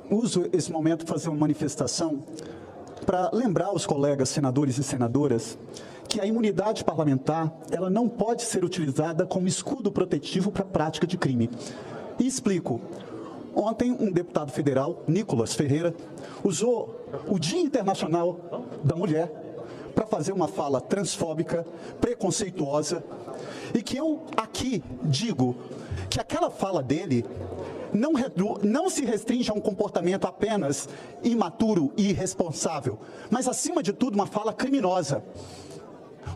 uso esse momento para fazer uma manifestação para lembrar aos colegas senadores e senadoras que a imunidade parlamentar ela não pode ser utilizada como escudo protetivo para a prática de crime. E explico. Ontem, um deputado federal, Nicolas Ferreira, usou o Dia Internacional da Mulher para fazer uma fala transfóbica, preconceituosa, e que eu aqui digo que aquela fala dele não se restringe a um comportamento apenas imaturo e irresponsável, mas, acima de tudo, uma fala criminosa.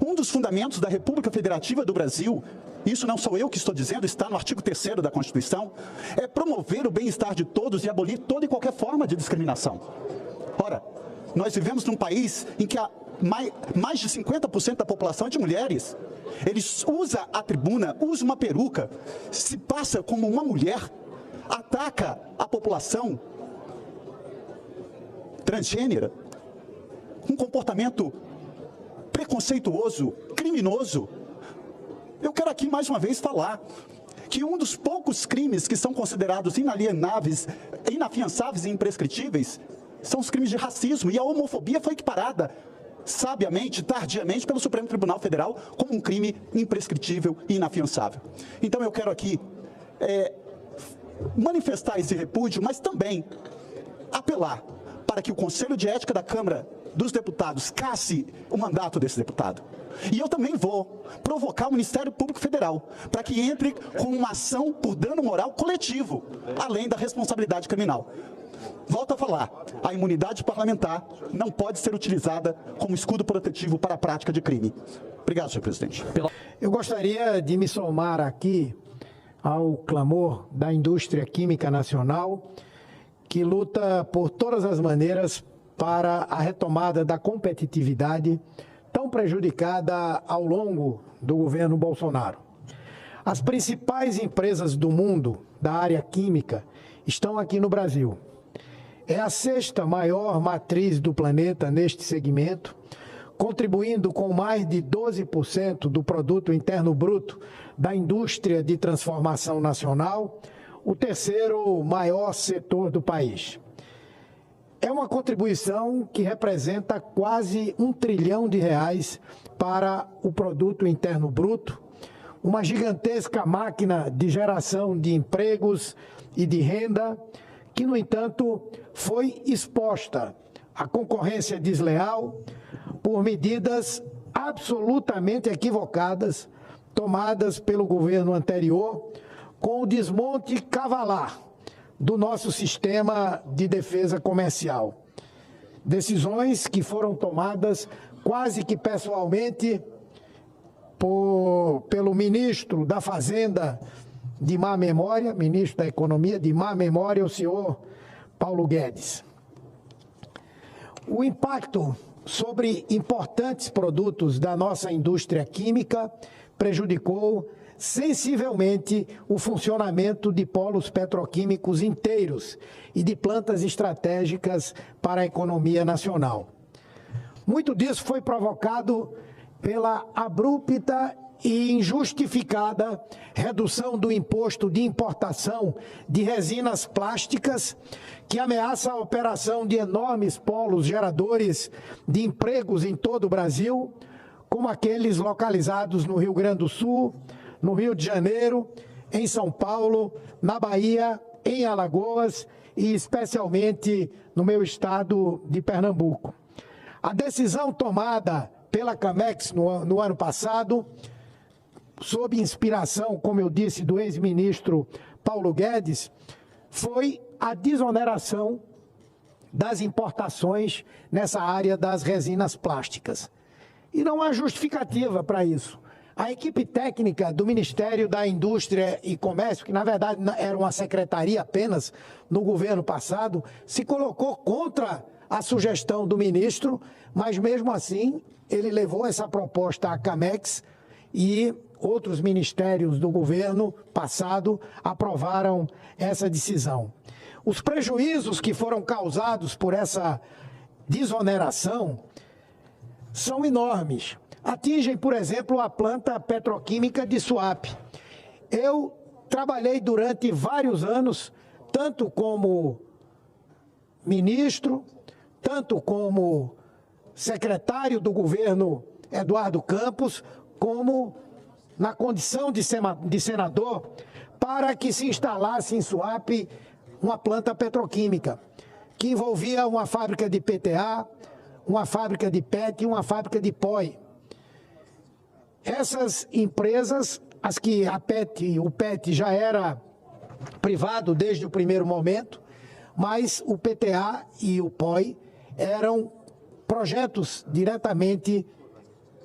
Um dos fundamentos da República Federativa do Brasil, isso não sou eu que estou dizendo, está no artigo 3º da Constituição, é promover o bem-estar de todos e abolir toda e qualquer forma de discriminação. Ora, nós vivemos num país em que mais de 50% da população é de mulheres. Ele usa a tribuna, usa uma peruca, se passa como uma mulher, ataca a população transgênera, um comportamento preconceituoso, criminoso. Eu quero aqui mais uma vez falar que um dos poucos crimes que são considerados inalienáveis, inafiançáveis e imprescritíveis são os crimes de racismo, e a homofobia foi equiparada sabiamente, tardiamente, pelo Supremo Tribunal Federal como um crime imprescritível e inafiançável. Então eu quero aqui manifestar esse repúdio, mas também apelar para que o Conselho de Ética da Câmara dos Deputados casse o mandato desse deputado. E eu também vou provocar o Ministério Público Federal para que entre com uma ação por dano moral coletivo, além da responsabilidade criminal. Volto a falar, a imunidade parlamentar não pode ser utilizada como escudo protetivo para a prática de crime. Obrigado, senhor presidente. Eu gostaria de me somar aqui ao clamor da indústria química nacional, que luta por todas as maneiras para a retomada da competitividade tão prejudicada ao longo do governo Bolsonaro. As principais empresas do mundo da área química estão aqui no Brasil. É a 6ª maior matriz do planeta neste segmento, contribuindo com mais de 12% do produto interno bruto da indústria de transformação nacional, o 3º maior setor do país. É uma contribuição que representa quase R$ 1 trilhão para o produto interno bruto, uma gigantesca máquina de geração de empregos e de renda, que, no entanto, foi exposta à concorrência desleal por medidas absolutamente equivocadas tomadas pelo governo anterior, com o desmonte cavalar do nosso sistema de defesa comercial. Decisões que foram tomadas quase que pessoalmente pelo ministro da Fazenda de má memória, ministro da Economia de má memória, o senhor Paulo Guedes. O impacto sobre importantes produtos da nossa indústria química prejudicou sensivelmente o funcionamento de polos petroquímicos inteiros e de plantas estratégicas para a economia nacional. Muito disso foi provocado pela abrupta e injustificada redução do imposto de importação de resinas plásticas, que ameaça a operação de enormes polos geradores de empregos em todo o Brasil, como aqueles localizados no Rio Grande do Sul, no Rio de Janeiro, em São Paulo, na Bahia, em Alagoas e especialmente no meu estado de Pernambuco. A decisão tomada pela Camex no ano passado, sob inspiração, como eu disse, do ex-ministro Paulo Guedes, foi a desoneração das importações nessa área das resinas plásticas. E não há justificativa para isso. A equipe técnica do Ministério da Indústria e Comércio, que na verdade era uma secretaria apenas no governo passado, se colocou contra a sugestão do ministro, mas mesmo assim ele levou essa proposta à Camex e outros ministérios do governo passado aprovaram essa decisão. Os prejuízos que foram causados por essa desoneração são enormes. Atingem, por exemplo, a planta petroquímica de Suape. Eu trabalhei durante vários anos, tanto como ministro, tanto como secretário do governo Eduardo Campos, como na condição de senador, para que se instalasse em Suape uma planta petroquímica, que envolvia uma fábrica de PTA, uma fábrica de PET e uma fábrica de POI. Essas empresas, as que o PET já era privado desde o primeiro momento, mas o PTA e o POI eram projetos diretamente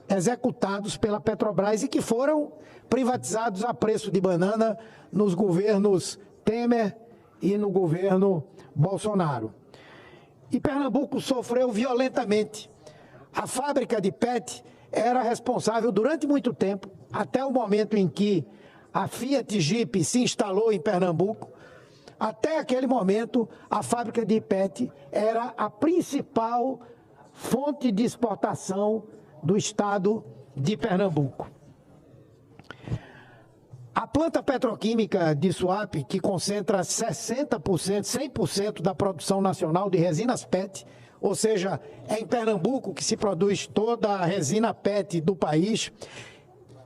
executados pela Petrobras e que foram privatizados a preço de banana nos governos Temer e no governo Bolsonaro. E Pernambuco sofreu violentamente. A fábrica de PET era responsável durante muito tempo, até o momento em que a Fiat Jeep se instalou em Pernambuco. Até aquele momento, a fábrica de PET era a principal fonte de exportação do estado de Pernambuco. A planta petroquímica de Suape, que concentra 60%, 100% da produção nacional de resinas PET, ou seja, é em Pernambuco que se produz toda a resina PET do país,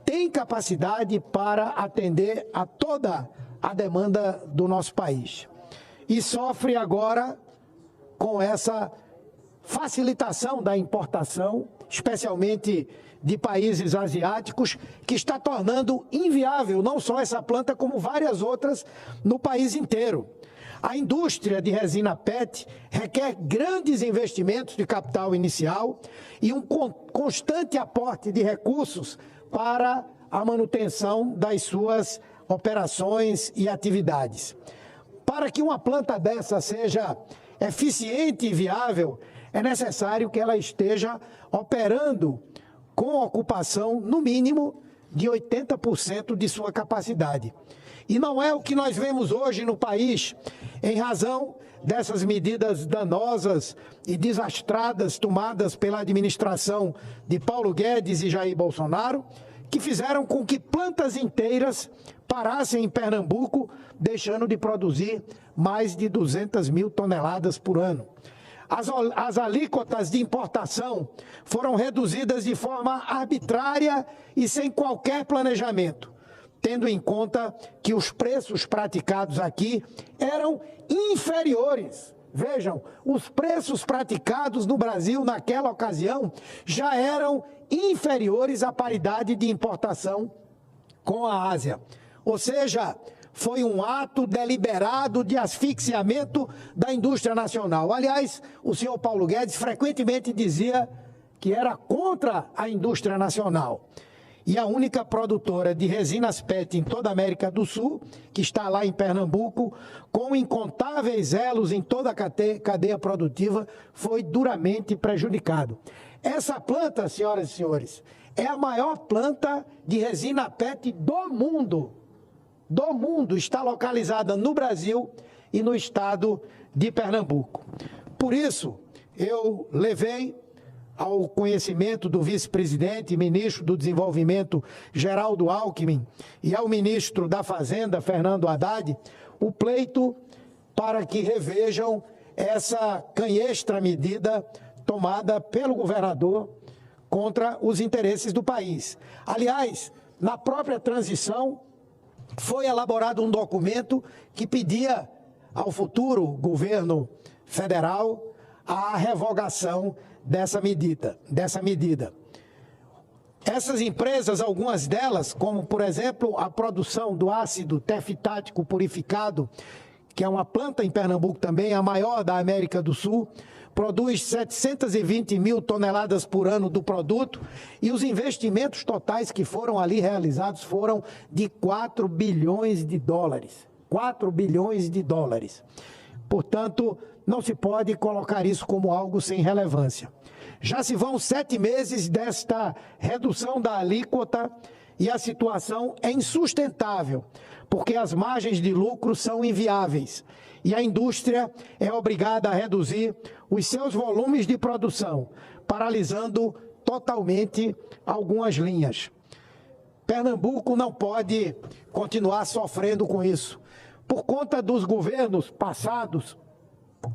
tem capacidade para atender a toda a demanda do nosso país. E sofre agora com essa facilitação da importação, especialmente de países asiáticos, que está tornando inviável não só essa planta, como várias outras no país inteiro. A indústria de resina PET requer grandes investimentos de capital inicial e um constante aporte de recursos para a manutenção das suas operações e atividades. Para que uma planta dessa seja eficiente e viável, é necessário que ela esteja operando com ocupação, no mínimo, de 80% de sua capacidade. E não é o que nós vemos hoje no país, em razão dessas medidas danosas e desastradas tomadas pela administração de Paulo Guedes e Jair Bolsonaro, que fizeram com que plantas inteiras parassem em Pernambuco, deixando de produzir mais de 200 mil toneladas por ano. As alíquotas de importação foram reduzidas de forma arbitrária e sem qualquer planejamento, tendo em conta que os preços praticados aqui eram inferiores. Vejam, os preços praticados no Brasil naquela ocasião já eram inferiores à paridade de importação com a Ásia. Ou seja, foi um ato deliberado de asfixiamento da indústria nacional. Aliás, o senhor Paulo Guedes frequentemente dizia que era contra a indústria nacional. E a única produtora de resinas PET em toda a América do Sul, que está lá em Pernambuco, com incontáveis elos em toda a cadeia produtiva, foi duramente prejudicado. Essa planta, senhoras e senhores, é a maior planta de resina PET do mundo. Do mundo, está localizada no Brasil e no estado de Pernambuco. Por isso, eu levei ao conhecimento do vice-presidente e ministro do Desenvolvimento, Geraldo Alckmin, e ao ministro da Fazenda, Fernando Haddad, o pleito para que revejam essa canhestra medida tomada pelo governador contra os interesses do país. Aliás, na própria transição, foi elaborado um documento que pedia ao futuro governo federal a revogação dessa medida. Essas empresas, algumas delas, como por exemplo a produção do ácido teftático purificado, que é uma planta em Pernambuco também, a maior da América do Sul, produz 720 mil toneladas por ano do produto e os investimentos totais que foram ali realizados foram de 4 bilhões de dólares. 4 bilhões de dólares. Portanto, não se pode colocar isso como algo sem relevância. Já se vão 7 meses desta redução da alíquota e a situação é insustentável, porque as margens de lucro são inviáveis e a indústria é obrigada a reduzir os seus volumes de produção, paralisando totalmente algumas linhas. Pernambuco não pode continuar sofrendo com isso. Por conta dos governos passados,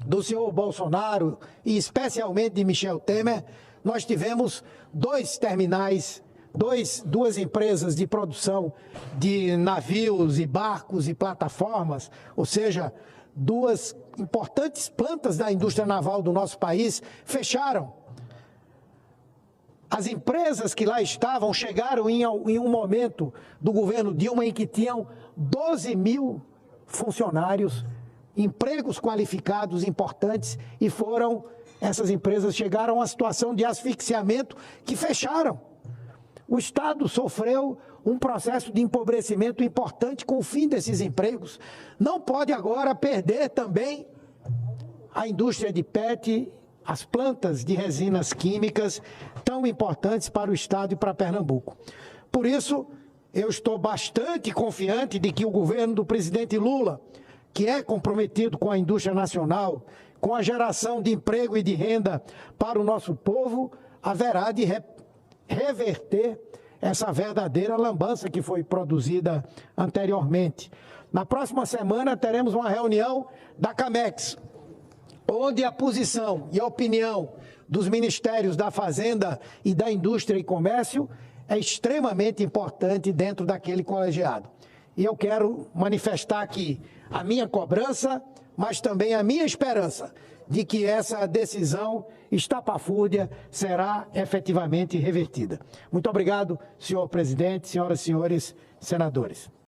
do senhor Bolsonaro e especialmente de Michel Temer, nós tivemos 2 terminais, duas empresas de produção de navios e barcos e plataformas, ou seja, 2 importantes plantas da indústria naval do nosso país fecharam. As empresas que lá estavam chegaram em um momento do governo Dilma em que tinham 12 mil funcionários, empregos qualificados importantes, e essas empresas chegaram a uma situação de asfixiamento que fecharam. O Estado sofreu um processo de empobrecimento importante com o fim desses empregos. Não pode agora perder também a indústria de PET, as plantas de resinas químicas, tão importantes para o Estado e para Pernambuco. Por isso, eu estou bastante confiante de que o governo do presidente Lula, que é comprometido com a indústria nacional, com a geração de emprego e de renda para o nosso povo, haverá de reverter essa verdadeira lambança que foi produzida anteriormente. Na próxima semana teremos uma reunião da Camex, onde a posição e a opinião dos Ministérios da Fazenda e da Indústria e Comércio é extremamente importante dentro daquele colegiado. E eu quero manifestar aqui a minha cobrança, mas também a minha esperança de que essa decisão estapafúrdia será efetivamente revertida. Muito obrigado, senhor presidente, senhoras e senhores senadores.